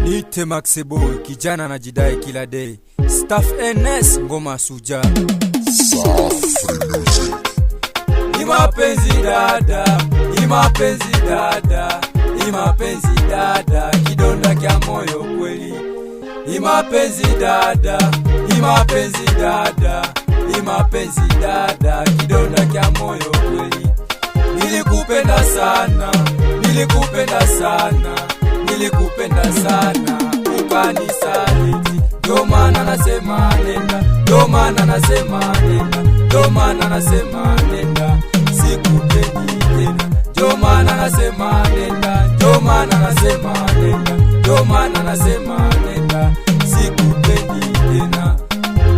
Nite Max Boy, kijana anajidai kila day. Staff NS ngoma suja. Ni mapenzi dada, ni mapenzi dada, ni mapenzi dada, kidonda kya moyo kweli. Ni mapenzi dada, ni mapenzi dada, ni mapenzi dada, kidonda kya moyo kweli. Nilikupenda sana, nilikupenda sana, nilikupenda sana, ukanisaliti. Ndio maana nasema nenda, ndio maana nasema nenda, ndio maana nasema nenda, sikupendi tena. Ndio maana nasema nenda, ndio maana nasema nenda, ndio maana nasema nenda, sikupendi tena.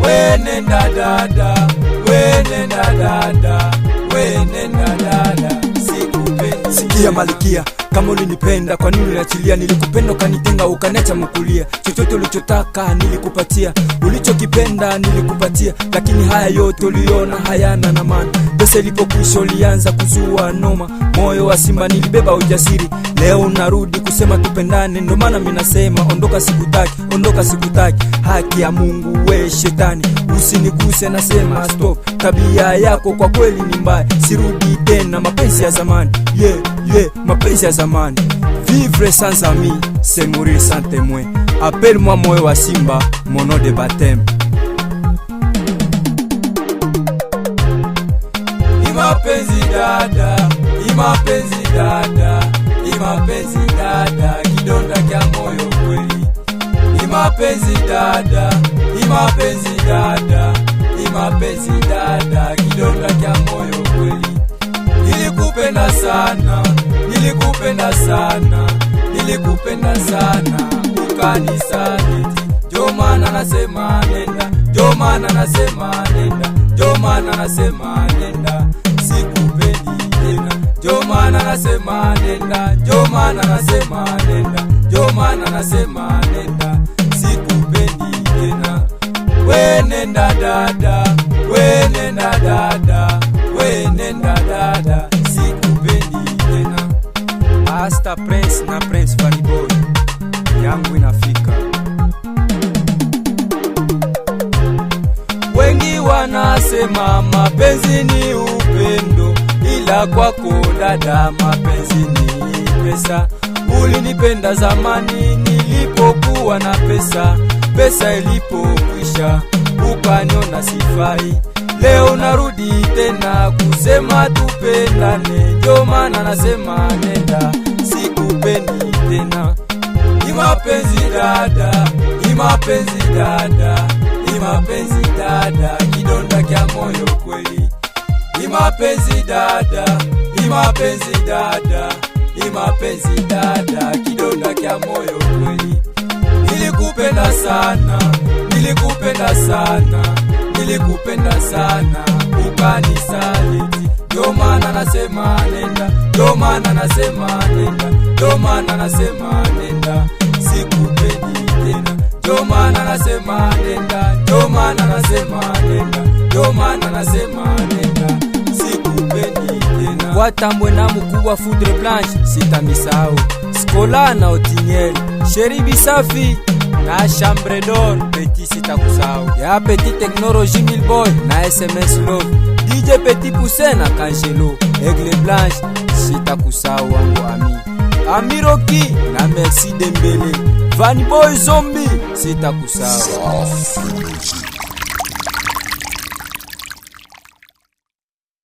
We nenda dada, we nenda dada, we nenda dada, sikupendi. Sikia malikia, kama ulinipenda kwa nini uniachilia? Nilikupenda ukanitenga ukaniacha mkulia. Chochote ulichotaka nilikupatia, ulichokipenda nilikupatia, lakini haya yote uliona hayana na maana. Pesa ilipokwisha ulianza kuzua noma, moyo wa simba nilibeba ujasiri. Leo unarudi kusema tupendane, ndo maana mimi nasema ondoka sikutaki, ondoka sikutaki. Haki ya Mungu we shetani, usiniguse nasema stop. Tabia yako kwa kweli ni mbaya, sirudi tena mapenzi ya zamani. Mapenzi ya zamani. Vivre sans amis, c'est mourir sans témoin. Appelle-moi moyo wa simba, mon nom de baptême. Ni mapenzi dada, ni mapenzi dada, ni mapenzi dada, kidonda kya moyo kweli. Ni mapenzi dada, ni mapenzi dada, ni mapenzi dada, kidonda kya moyo kweli. Nilikupenda sana, nilikupenda sana, nilikupenda sana, ukanisaliti. Ndio maana nasema nenda, ndio maana nasema nenda, ndio maana nasema nenda, sikupendi tena. Ndio maana nasema nenda, ndio maana nasema nenda, ndio maana nasema nenda, sikupendi tena. We nenda dada, we nenda dada, we nenda dada, sikupendi tena. Asta Prince na Prince Funny Boy, yangu inafika. Wengi wanasema mapenzi ni upendo, ila kwako dada mapenzi ni pesa. Ulinipenda zamani nilipokuwa na pesa, pesa ilipokwisha ukaniona sifai. Leo narudi tena kusema tupendane, ndio maana nasema nenda, sikupendi tena. Ni mapenzi dada, ni mapenzi dada, ni mapenzi dada, kidonda kya moyo kweli. Ni mapenzi dada, ni mapenzi dada, ni mapenzi dada, kidonda kya moyo kweli. Nilikupenda sana, nilikupenda sana, nilikupenda sana, ukanisaliti. Ndio maana nasema nenda, ndio maana nasema nenda, ndio maana nasema nenda, sikupendi tena. Ndio maana nasema nenda, ndio maana nasema nenda, ndio maana nasema nenda, sikupendi tena. Watambwe na mkubwa Foudre Blanche, sitamisahau Skola na Otiniel, Sheri Bisafi na Chambre d'Or, Petit sitakusahau. Ya Petit Technologie Milboy na SMS Love, DJ Petit Poussin na Cancelo, Aigle Blanche, sitakusahau wangu ami Amiroki na Merci Dembele, Vanny Boy Zombie, sitakusahau.